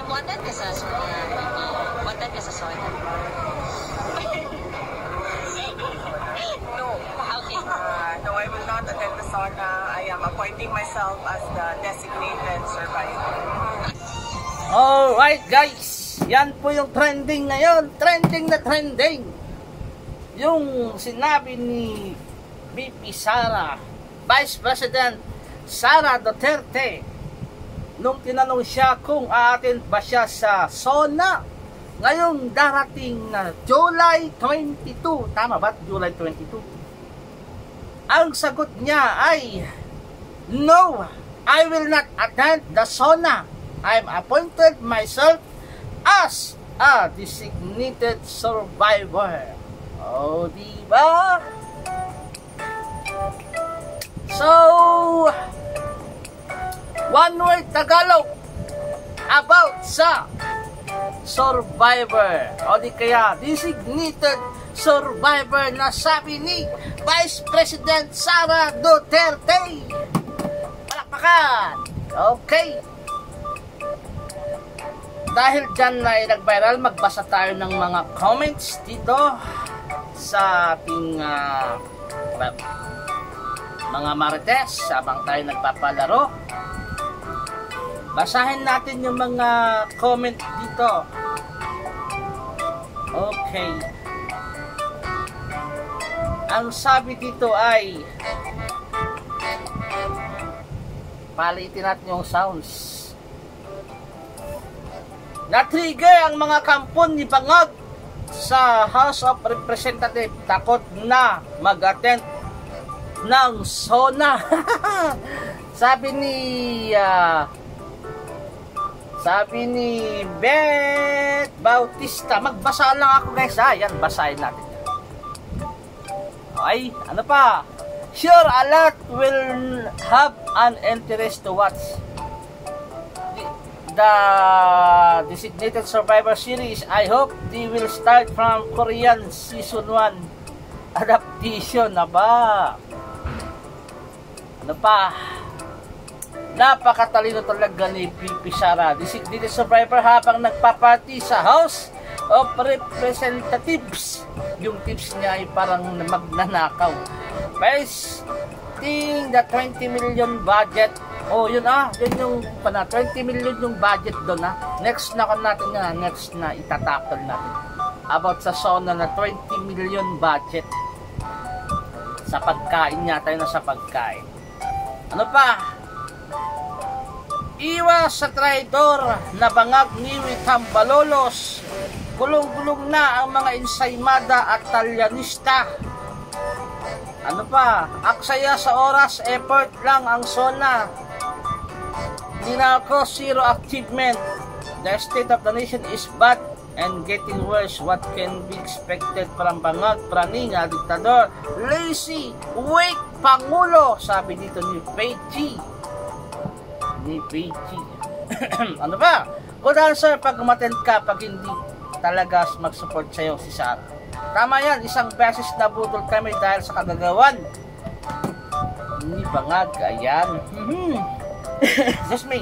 Muatan ka sa muatan ka sa SONA. No. Okay. No, I will not attend the SONA. I am appointing myself as the designated survivor. Alright guys, yan po yung trending ngayon. Trending na trending. Yung sinabi ni VP Sara, Vice President Sara Duterte, nung tinanong siya kung aattend ba siya sa SONA ngayong darating na July 22. Tama ba? July 22. Ang sagot niya ay, no, I will not attend the SONA. I'm appointed myself as a designated survivor. Oh, diba? So, one word Tagalog about sa survivor. O di kaya, designated survivor na sabi ni Vice President Sara Duterte. Palakpakan! Okay. Dahil dyan na nag-viral, magbasa tayo ng mga comments dito sa ating mga marites habang tayo nagpapalaro. Basahin natin yung mga comment dito. Okay. Ang sabi dito ay, palitin natin yung sounds. Na-trigger ang mga kampon ni Bangag sa House of Representatives, takot na mag-attend ng SONA. sabi ni Beth Bautista. Magbasa lang ako guys ha. Yan, basahin natin. Ay, ano pa? Sure, a lot will have an interest to watch the Designated Survivor series. I hope they will start from Korean season 1 adaptation na ba? Ano pa? Napakatalino talaga ni VP Sara. Designated Survivor habang nagpaparty sa House of Representatives. Yung tips niya ay parang magnanakaw. First thing, the 20 million budget. Oh, yun yun yung 20 million yung budget doon Next na natin next na itatapal natin. About sa SONA na 20 million budget. Sa pagkain tayo na sa pagkain. Ano pa? Iwas sa traidor na Bangag ni Tambalolos. Gulong-gulong na ang mga ensaymada at talyanista. Ano pa? Aksaya sa oras, effort lang ang SONA. Dinako, zero achievement. The state of the nation is bad and getting worse. What can be expected from Bangag, praning, diktador, lazy, weak, pangulo? Sabi dito ni Peji. Ano ba? Good answer pag umattend ka, pag hindi talaga mag-support sa'yo si Sara. Tama yan, isang beses na budol kami dahil sa kagagawan ni Bangag. Ayan. Just me.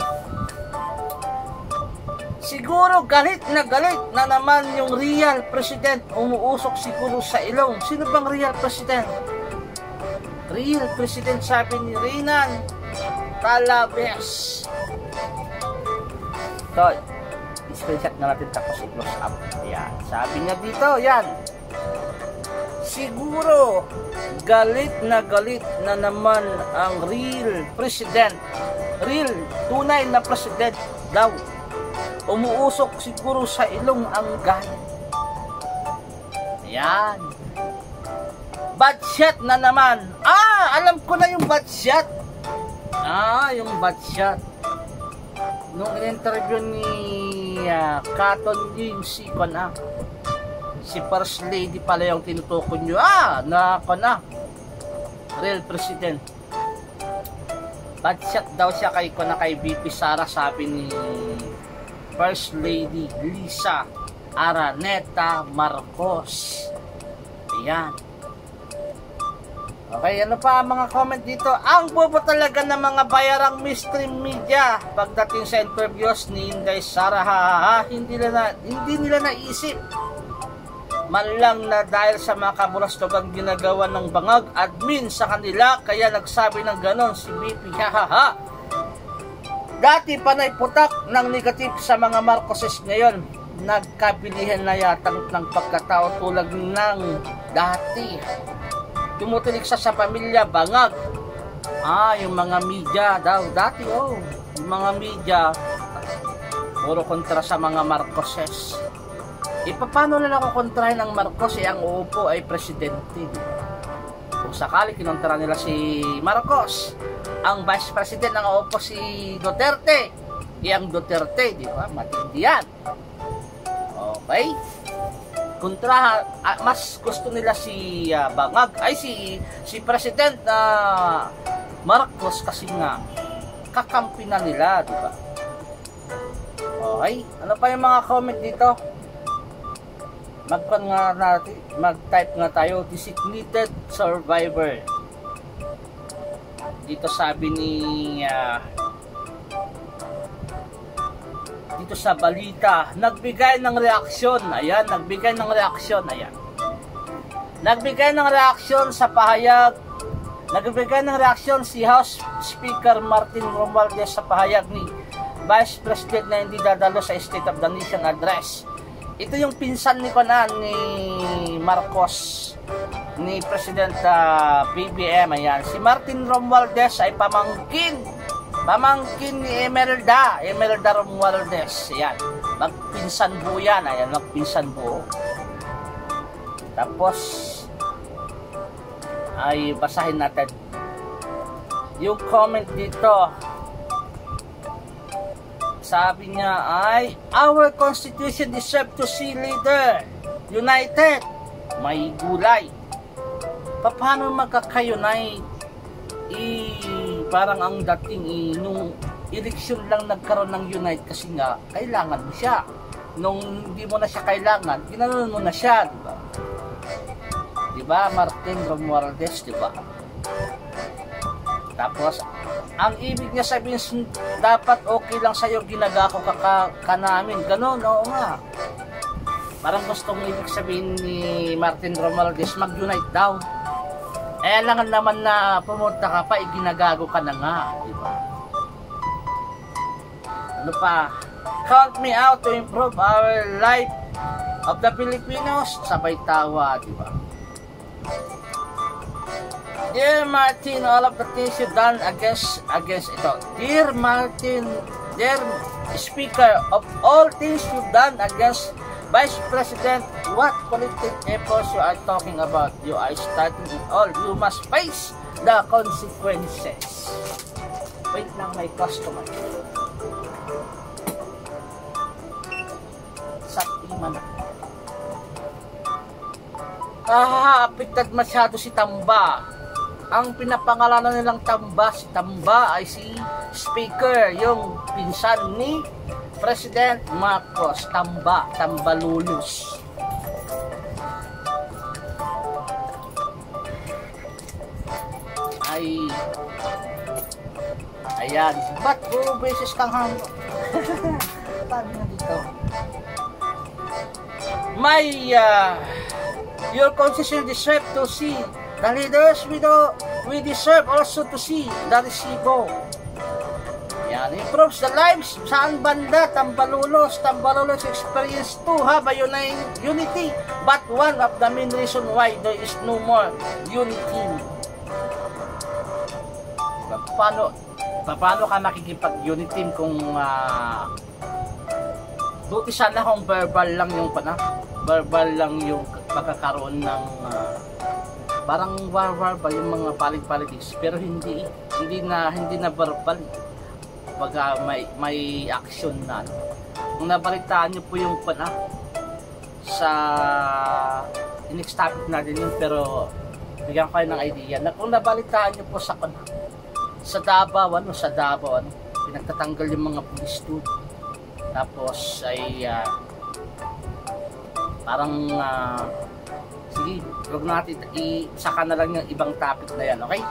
Siguro galit na naman yung real president. Umuusok siguro sa ilong. Sino bang real president? Real president, sabi ni Renan Talabes. So, screenshot na natin tapos i-close up. Ayan. Sabi niya dito, yan. Siguro galit na naman ang real president. Real, tunay na president daw. Umuusok siguro sa ilong ang galit. Ayan. Bad shot na naman. Alam ko na yung bad shot. Yung bad shot. Nung in-interview ni Katon Ying si First Lady pala yung tinutukoy nyo. Real president. Bad shot daw siya kay VP Sara, sabi ni First Lady Lisa Araneta Marcos. Ayan. Okay, ano pa ang mga comment dito? Ang bobo talaga ng mga bayarang mainstream media pagdating sa interviews ni Inday Sara, hindi nila naisip man lang na dahil sa mga kabulastugang ginagawa ng bangag admin sa kanila, kaya nagsabi ng ganon si BP, Dati panay putak ng negative sa mga Marcoses, ngayon nagkabilihan na yatang ng pagkatao tulad ng dati. Tumutulik sa pamilya, bangag. Yung mga media daw dati, yung mga media puro kontra sa mga Marcoses. Paano na lang kontrahin ng Marcos? Ang uupo ay presidente. Kung sakali kinontra nila si Marcos, ang vice president ng uupo si Duterte, ang Duterte, di ba? Matindi yan. Okay? Kontra, mas gusto nila si Bangag, ay si President Marcos, kasi nga kakampi na nila, di ba? Okay? Ano pa yung mga comment dito? Mag-type nga tayo, designated survivor. Dito sabi ni dito sa balita, nagbigay ng reaksyon. Ayan, nagbigay ng reaksyon. Ayan. Nagbigay ng reaksyon sa pahayag. Nagbigay ng reaksyon si House Speaker Martin Romualdez sa pahayag ni Vice President na hindi dadalo sa State of the Nation address. Ito yung pinsan ni Marcos, ni President BBM. Ayan. Si Martin Romualdez ay pamangkin ni Imelda Romualdez. Ayan. Magpinsan buo yan. Ayan, magpinsan buo. Tapos ay basahin natin yung comment dito. Sabi niya ay, our constitution deserves to see leader united. May gulay. Paano magkaka-unite? Parang ang dating nung election lang nagkaroon ng unite kasi nga kailangan mo siya. Nung hindi mo na siya kailangan, ginanon mo na siya, di ba? Di ba, Martin Romualdez, di ba? Tapos, ang ibig niya sabihin, dapat okay lang sa'yo, ginagako ka namin. Ganon, oo nga. Parang gustong ibig sabihin ni Martin Romualdez, mag-unite daw. Alangan naman na pumunta ka pa, ginagago ka na nga. Diba? Ano pa? Count me out to improve our life of the Filipinos. Sabay tawa, diba? Dear Martin, all of the things you've done against ito. Dear Martin, dear Speaker, of all things you've done against Vice President, what political efforts you are talking about? You are starting it all. You must face the consequences. Wait lang, may customer. Saktiman. Apektad masyado si Tamba. Ang pinapangalanan nilang Tamba, si Tamba ay si Speaker, yung pinsan ni President Marcos. Tambalulus. Ayan, ba't puro beses kang hanggo? Sabi na dito, your constitution deserve to see the leaders we deserve also to see the resibo. Yan, improves the lives. Saan banda? Tambalulos experience to have a unity, but one of the main reason why there is no more unity. Paano ka makikipag-unity kung buti sana kung verbal lang yung pagkakaroon ng parang war ba yung mga politics, pero hindi na verbal. Baga may action na. Kung nabalitaan niyo po yung sa next topic natin yun, pero bigyan ko kayo ng idea na kung nabalitaan niyo po sa Davao, pinagtatanggal yung mga pulis doon. Tapos ay parang Sige, huwag natin isaka na lang yung ibang topic na yan, okay?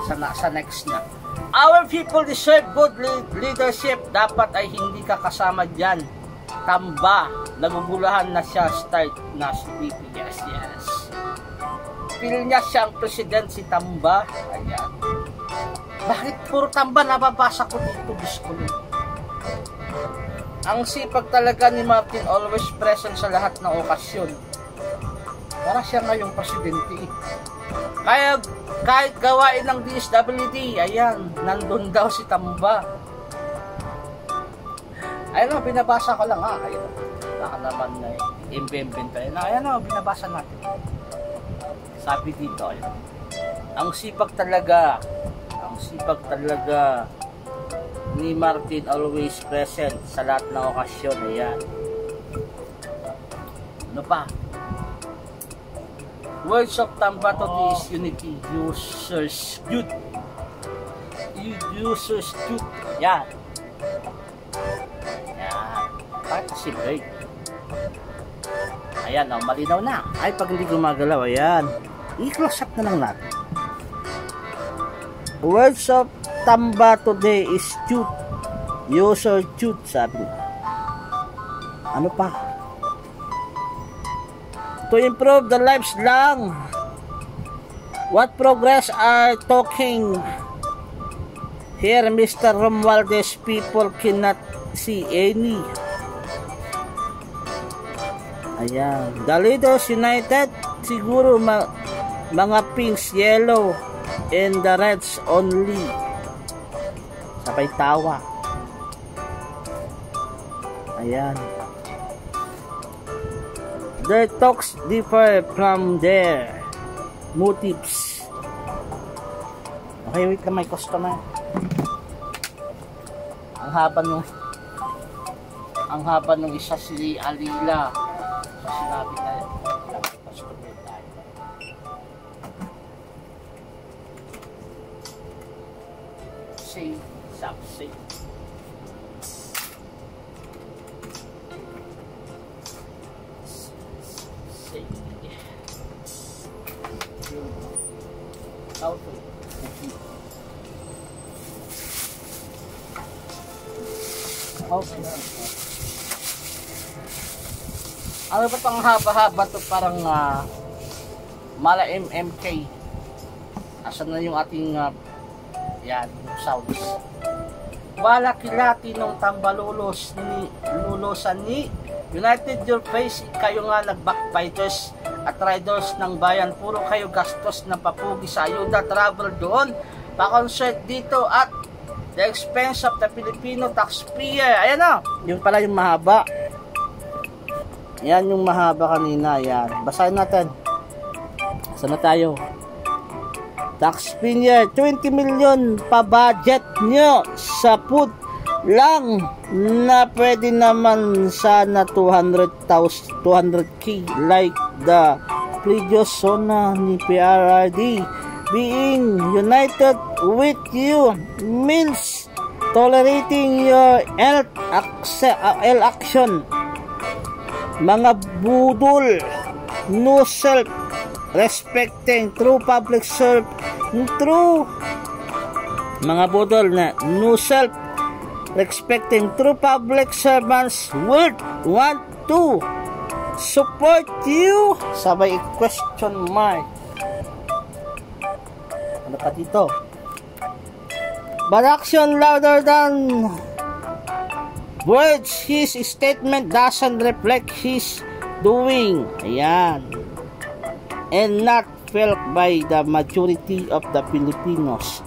Sa next na. Our people deserve good leadership. Dapat ay hindi ka kasama dyan. Tamba, nagugulahan na siya, start na si VP. Yes. Feel niya siyang president si Tamba. Ayan. Bakit puro Tamba nababasa ko dito? Gusto ko. Ang sipag talaga ni Martin, always present sa lahat ng okasyon. Para siya ngayong presidente. Kaya kahit gawain ng DSWD, ayan, nandun daw si Tamba. Ayun o, binabasa ko lang ayun. Baka naman na imbento yun. Ayun o, binabasa natin. Sabi dito, ayun. Ang sipag talaga ni Martin, always present sa lahat ng okasyon. Ayan. Ano pa? Words of Tamba to this unity. Users good. Users good. Yan. Ay, kasi break. Ayan, malinaw na. Ay, pag hindi gumagalaw, ayan. I-close up na lang natin. Words of Tamba today is cute. User cute, sabi niya. Ano pa? To improve the lives lang. What progress are talking here, Mr. Romualdez? People cannot see any. Ayan. The leaders united. Siguro mga pinks, yellow, and the reds only. Sabay tawa. Ayan. Their talks differ from their motives. Okay, wait lang, may customer. Ang haba nung isa si Alila. Sinabi tayo. Customer tayo. Say, say. Okay. Ano ba pang haba-haba to, parang mala MMK. Asan na yung ating yan, sounds. Wala kilati ng tambalulos ni lulusan ni United Your Face. Kayo nga nag-backbiters at riders ng bayan. Puro kayo gastos na papugi sa ayuda, travel doon, pa-concert dito at the expense of the Filipino taxpayer. Ayan o, yun pala yung mahaba. Yan yung mahaba kanina. Yan, basahin natin. Saan na tayo? Taxpayer, 20 million pa budget nyo sa food lang na pwede naman sana 200k like the previous zona ni PRRD. Being united with you means tolerating your action. Mga budol, no self-respecting, true public serve, true mga budol na no self-respecting, true public servants would want to support you. Sabay question mark. Ano pa dito? But action louder than words. His statement doesn't reflect his doing. Ayan. And not felt by the majority of the Filipinos.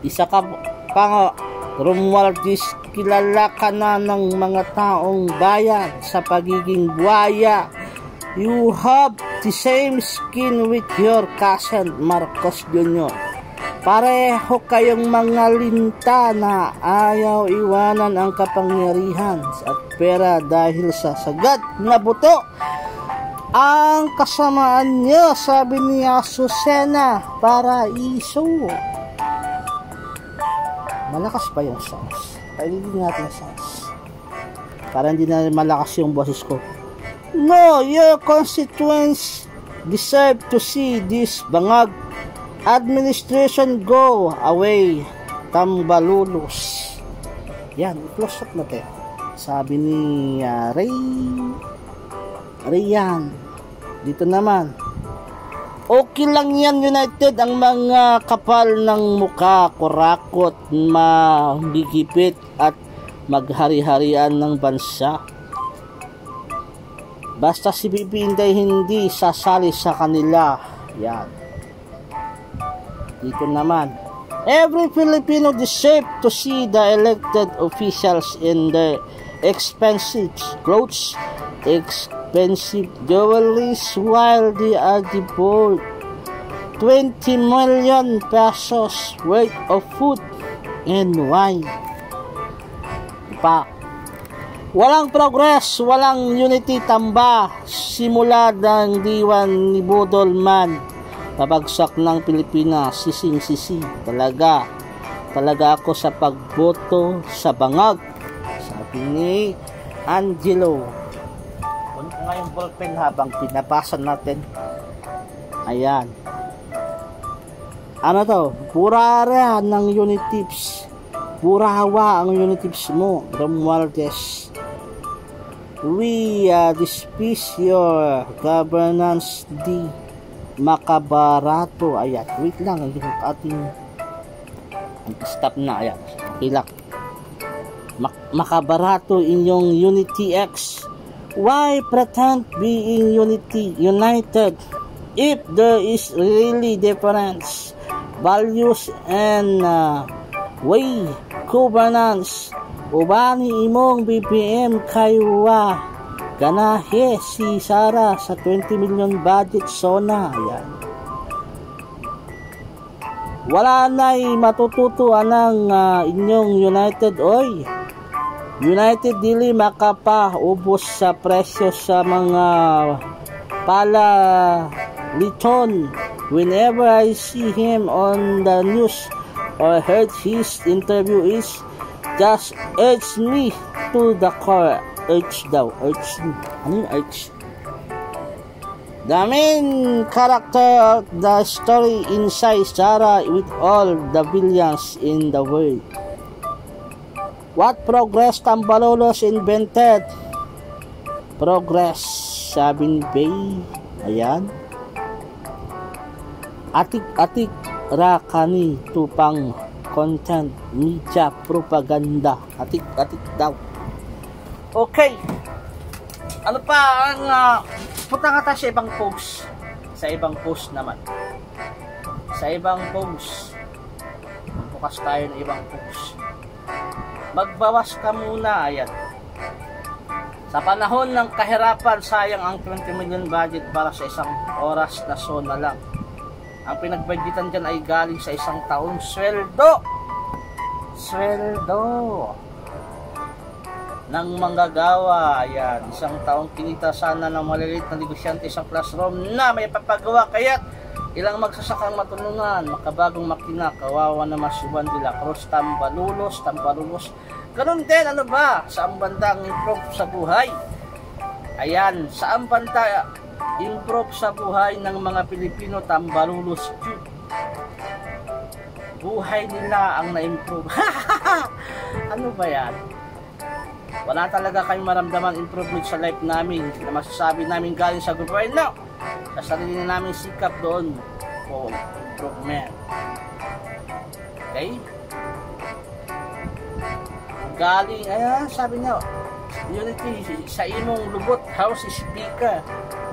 Isa ka pa, Romualdez, kilala ka na ng mga taong bayan sa pagiging buhaya. You have the same skin with your cousin Marcos Jr. Pareho kayong mga linta na ayaw iwanan ang kapangyarihan at pera dahil sa sagad na buto. Ang kasamaan niyo, sabi ni Azucena Paraiso. Malakas pa yung sounds. Pagiging natin sounds. Para hindi na malakas yung boses ko. No, your constituents deserve to see this bangag administration go away. Tambalulos. Yan, i-close up natin. Sabi ni Rayan. Dito naman. Okay lang yan, United, ang mga kapal ng muka, kurakot, magigipit at maghari-harian ng bansa. Basta si Bibi Inday hindi sasali sa kanila. Yan. Dito naman. Every Filipino deserves to see the elected officials in their expensive clothes, expensive jewelry, while they are devoid 20 million pesos worth of food and wine. Pa, walang progress, walang unity, tamba, simula ng diwan ni Budol man, pabagsak ng Pilipinas, sising-sisi, talaga ako sa pagboto sa bangag, sabi ni Angelo. Kunin ko nga yung ballpen habang pinabasa natin. Ayan. Ano to? Pura rin ng Unitips. Pura hawa ang Unitips mo, Romualdez. We dispute your governance di makabarato. Ayan. Wait lang. Yung ating stop na. Ayan. Okay lang. Makabarato inyong Unity X. Why pretend being united if there is really difference values and way governance? Ubani imong BPM kaywa ganahe si Sara sa 20 million budget zona. Ayan. Wala na'y matututo anang inyong United oy. United dili makapaubos sa presyo sa mga palaliton. Whenever I see him on the news or heard his interview is just urge me to the core. Urge daw. Urge me. Ano yung urge? The main character of the story inside Sara with all the villains in the world. What progress Tambalolos invented? Progress, sabi ni Bay. Ayan. Atik-atik rakani tupang content media propaganda. Atik-atik daw. Okay. Ano pa ang punta nga tayo sa ibang post. Sa ibang post naman. Sa ibang post. Bukas tayo ng ibang post. Magbawas ka muna. Ayan. Sa panahon ng kahirapan, sayang ang 20 million budget para sa isang oras na zona lang. Ang pinagbudgetan dyan ay galing sa isang taong sweldo ng manggagawa. Ayan, isang taong kinita sana ng maliliit na negosyante sa classroom na may papagawa, kaya't ilang magsasakang matulungan, makabagong makina, kawawa naman si Juan de la Cruz, Tambalulos. Ganun din, ano ba? Saan banda ang improve sa buhay? Ayan, saan banda improve sa buhay ng mga Pilipino, Tambalulos? Buhay nila ang na-improve. Ano ba yan? Wala talaga kayong maramdaman improvement sa life namin na masasabi namin galing sa gobyerno. Sa sarili na namin sikap doon po improvement. Okay? Galing, ayan, sabi niya, unity sa imong lubot, House Speaker.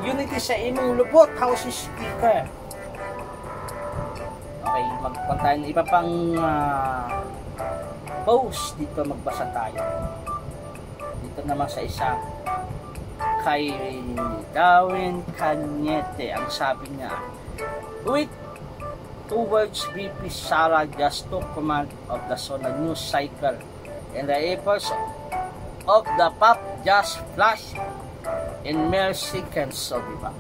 Unity sa imong lubot, House Speaker. Okay, magpunta tayo ng iba pang post dito, magbasa tayo. Dito naman sa isang kay Darwin Cañete, ang sabi niya, with towards VP Sara just took command of the Zona News cycle and the efforts of the pop just flash in mere seconds. So, diba?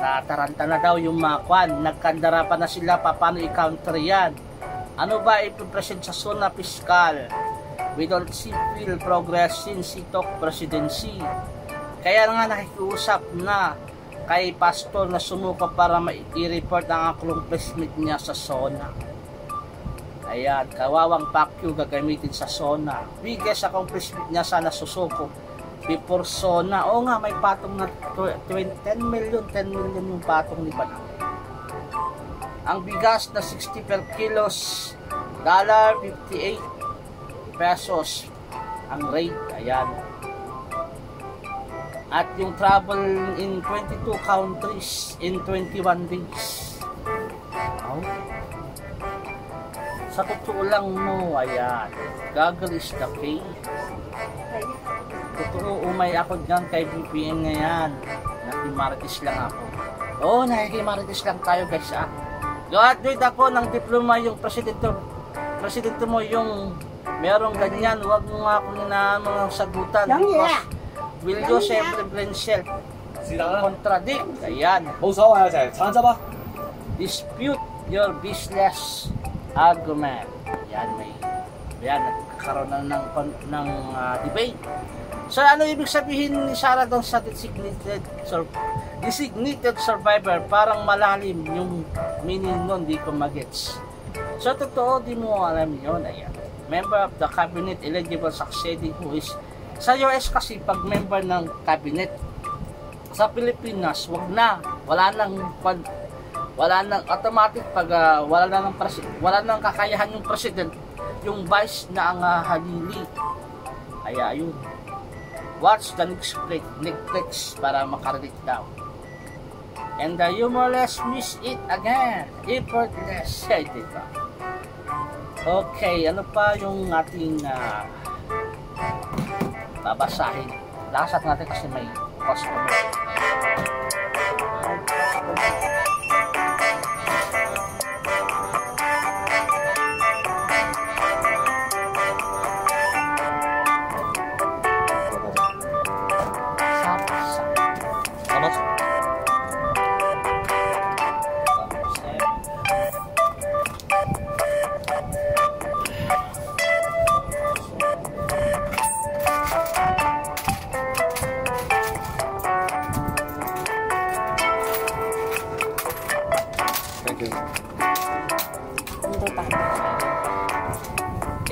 Nataranta na daw yung mga kwan, nagkandara pa na sila, paano i-counter yan? Ano ba ipipresent sa zona fiskal? We don't see real progress since he took presidency. Kaya nga nakikiusap na kay pastor na sumuko para i-report ang aklong press meet niya sa SONA. Ayan, kawawang pakyu gagamitin sa SONA. Biggest accomplishment niya, sana susuko before SONA. Oo nga, may patong na 10 million yung patong ni Banang. Ang bigas na 60 per kilos, $58 pesos ang rate. Ayan. At yung travel in 22 countries in 21 days. Oh. Sa totoo lang mo, ayan, gaggle is the key. Totoo, umay ako dyan kay VPN ngayon. Nakimarites lang ako. Oo, nakikimarites lang tayo guys ah. Graduate ako ng diploma, yung presidente mo yung merong ganyan, huwag mo nga akong mga sagutan. Will you siyempre blensel? Contradict, ayan. Dispute your business argument. Yan, nagkakaroon na ng debate. So, ano ibig sabihin ni Sarah doon sa designated survivor? Parang malalim yung meaning nun, di ko magets. So, totoo, di mo alam yun. Ayan. Member of the cabinet eligible succeeding who is sa US kasi pag member ng cabinet. Sa Pilipinas, wala nang automatic pag wala nang kakayahan yung president, yung vice na ang halili. Kaya yun, watch the Netflix para makarelate daw. And the humorless miss it again, effortless. Diba? Okay, ano pa yung ating babasahin? Lasat natin kasi may customer.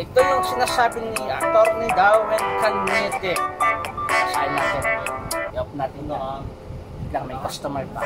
Ito yung sinasabi ni Atty. Darwin Canete. Sasayin natin. I-off natin na. Lang may customer pa.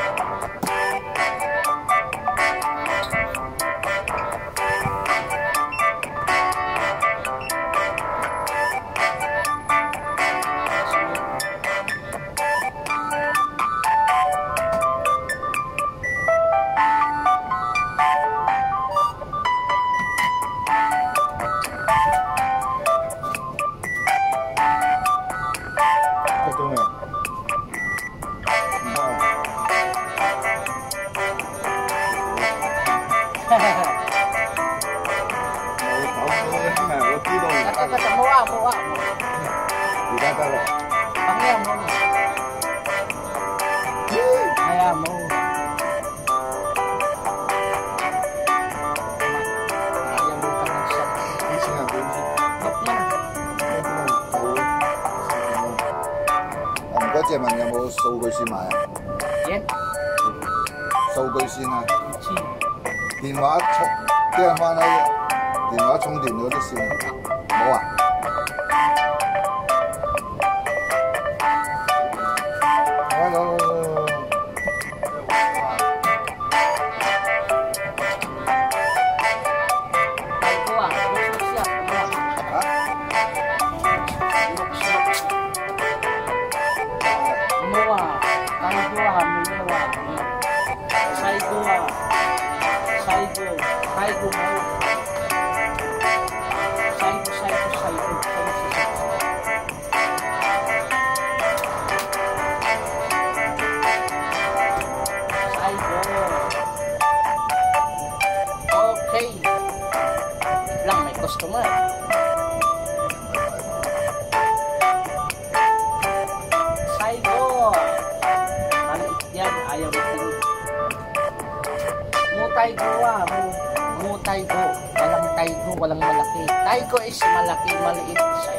Walang malaki. Taigo is malaki, maliit siya.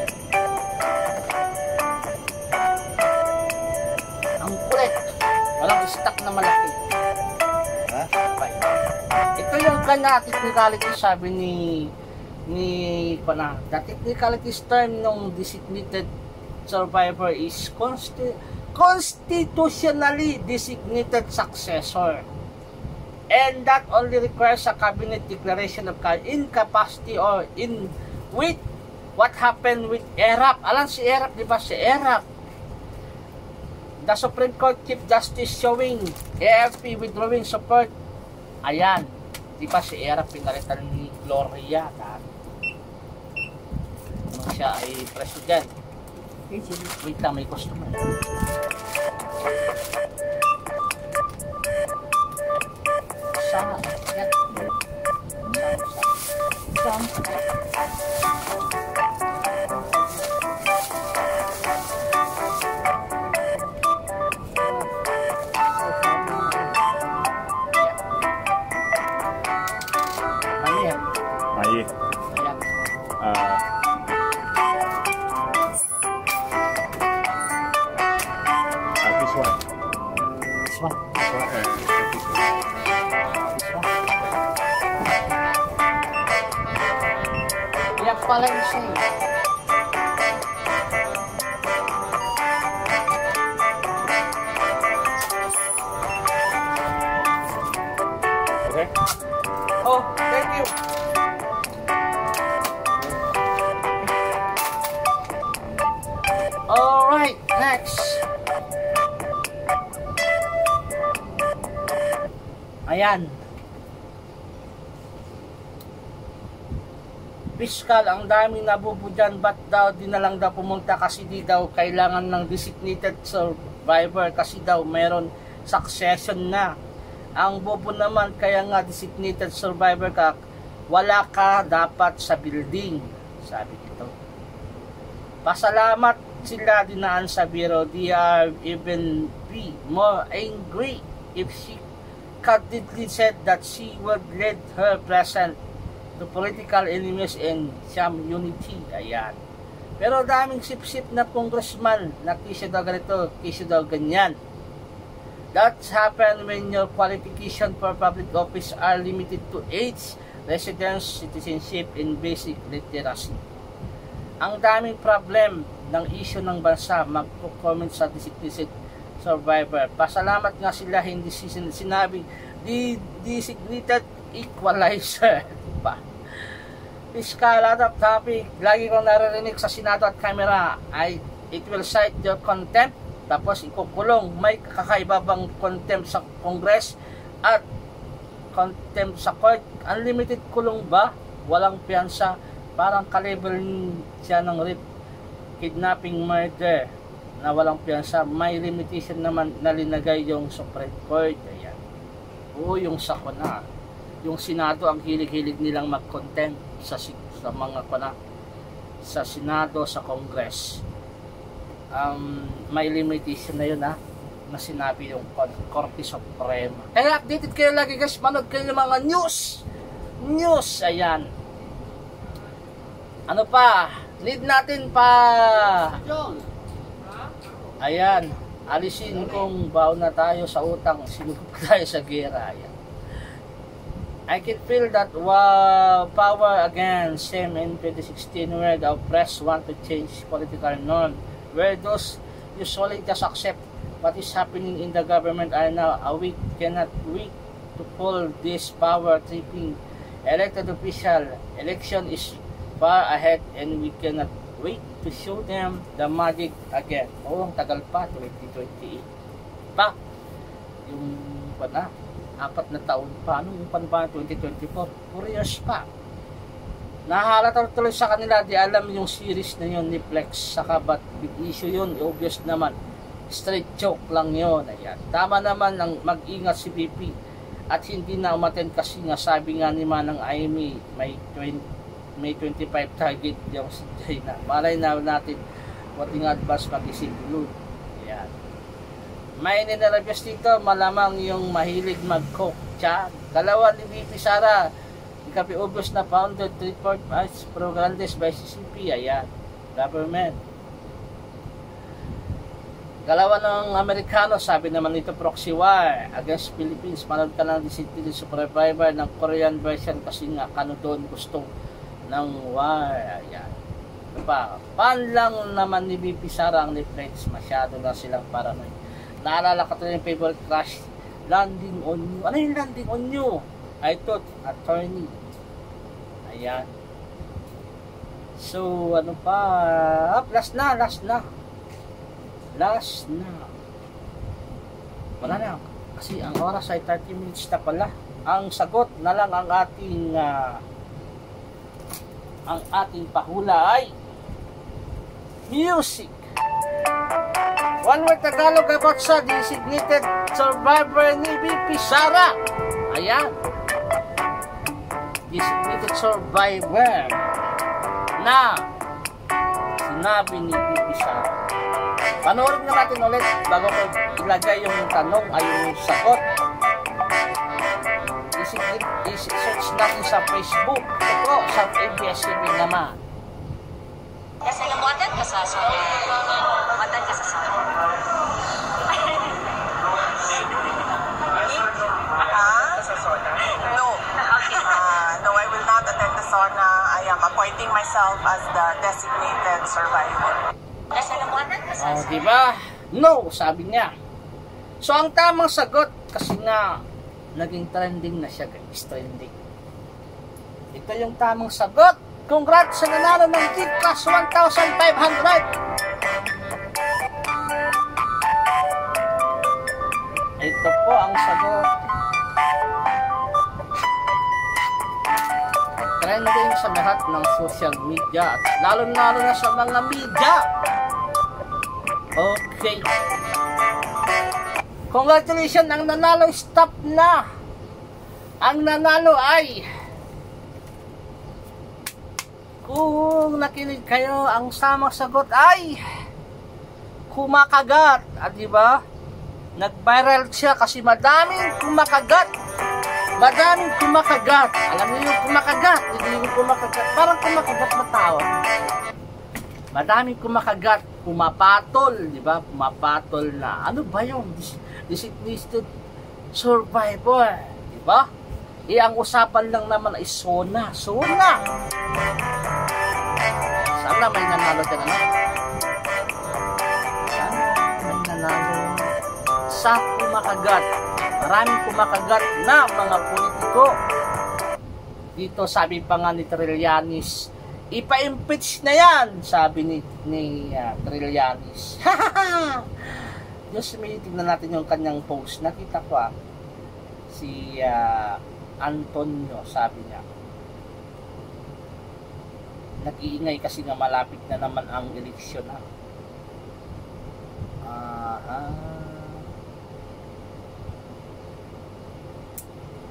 kind of technicality, sabi the technicalities term ng designated survivor is constitutionally designated successor, and that only requires a cabinet declaration of incapacity or in with what happened with ERAP. Alam si ERAP, di ba? Si ERAP, the Supreme Court Chief Justice showing AFP withdrawing support. Ayan, di ba si ERAP pinalitan ni Gloria nung siya ay president. Wait lang, may customer. Pala yung siya. Okay. Oh, thank you. Alright, next. Ayan. Piskal, ang daming nabubudyan, ba't daw di na lang daw pumunta kasi di daw kailangan ng designated survivor kasi daw meron succession na. Ang bobo naman, kaya nga designated survivor ka, wala ka dapat sa building, sabi dito. Pasalamat sila dinaan sa biro, they are even be more angry if she candidly said that she would lead her present to political enemies and some unity. Ayan. Pero daming sip-sip na congressman na kisyo daw ganito, kisyo daw ganyan. That's happen when your qualification for public office are limited to age, residence, citizenship, and basic literacy. Ang daming problem ng issue ng bansa, magpo-comment sa designated survivor. Pasalamat nga sila hindi sinabing designated equalizer. Fiskal, out of topic, lagi kong naririnig sa Senado at Kamera ay it will cite your contempt, tapos ikukulong. May kakaiba bang contempt sa Congress at contempt sa court? Unlimited kulong ba? Walang piyansa, parang kalibre siya ng rape, kidnapping, murder na walang piyansa. May limitation naman na linagay yung Supreme Court. Ayan. Oo, yung sako na. Yung Senado, ang hilig-hilig nilang mag-contempt sa mga sa Senado, sa Congress. May limitation na yun na sinabi yung Korte Suprema. Kaya updated kayo lagi guys, manood kayo ng mga news. Ayan. Ano pa? Need natin pa. Ayan. Alisin kung baon na tayo sa utang, sinugod tayo sa gera. Ayan. I can feel that power again, same in 2016 where the oppressed want to change political norm, where those usually just accept what is happening in the government are now awake, cannot wait to pull this power-tripping elected official. Election is far ahead and we cannot wait to show them the magic again. Oh, ang tagal pa, 2028 pa. Yung na 4 na taon pa, nung pa 2024, 4 years pa. Nahalata tuloy sa kanila, di alam yung series na yun ni Flex, saka ba't big issue yun, obvious naman, straight joke lang yun. Ayan. Tama naman ang mag-ingat si BP at hindi na umaten kasi nga sabi nga ni Manang Amy, may 25 target yung si China. Malay na natin what in advance mag-isip load. Ayan. May ninarabiyas dito, malamang yung mahilig mag-coke. Dalawa ni VP Sara, ikapi obvious na founded report as Prograndes by CCP. Ayan, government. Galawan ng Amerikano, sabi naman nito, proxy war against Philippines. Manood ka ng Discipline Survivor ng Korean version kasi nga kano doon gusto ng war. Ayan. Ano pa? Pan lang naman ni BP Sara ang Netflix. Masyado na silang paranoid. Naalala ka to yung favorite crush, Landing on You. Ano yung Landing on You? I thought, attorney. Ayan. So, ano pa? Last na. Wala na. Kasi ang oras ay 30 minutes na pala. Ang sagot na lang ang ating pahula ay music. One word Tagalog about sa designated survivor ni BP Sara. Ayan. Designated survivor na sinabi ni BP Sara. Panoorin na natin ulit bago ko ilagay yung tanong ay yung sagot. I-search natin sa Facebook. Ito sa ABS-CBN naman. Kasi namuatan ka sa soda. Muatan ka sa soda. No. No, I will not attend the sauna. I am appointing myself as the designated survivor. Kasi namuatan ka sa soda. Diba? No, sabi niya. So, ang tamang sagot, kasi nga, naging trending na siya, guys. Trending. Ito yung tamang sagot. Congrats sa nanalo ng Gift Cash 1,500. Ito po ang sagot. Trending sa lahat ng social media at lalo-lalo na sa mga media. Okay. Congratulations, ang nanalo stop na. Ang nanalo ay, kung nakinig kayo, ang samang sagot ay kumakagat. Di ba? Nag-viral siya kasi madaming kumakagat. Madaming kumakagat. Alam niyo yung kumakagat? Hindi yung kumakagat. Parang kumakagat na tao. Madaming kumakagat. Pumapatol. Di ba? Pumapatol na. Ano ba yung designated survivor? Di ba? Ang usapan lang naman ay SONA. SONA! Sana may nanalo dyan, ano? Sana may nanalo sa kumakagat. Maraming kumakagat na mga politiko. Dito sabi pa nga ni Trillanes, ipa-impeach na yan, sabi ni Trillanes. Diyos, may tignan natin yung kanyang post. Nakita ko si Antonio, sabi niya. Nag-iingay kasi nga malapit na naman ang eleksyon.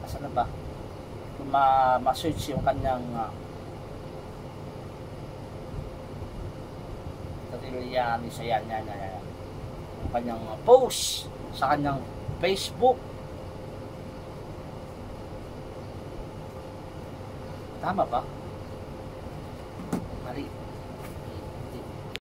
Asa na ba? Kung ma-search yung kanyang Trillanes, yan. Yung kanyang post sa kanyang Facebook. Tama ba? Mali.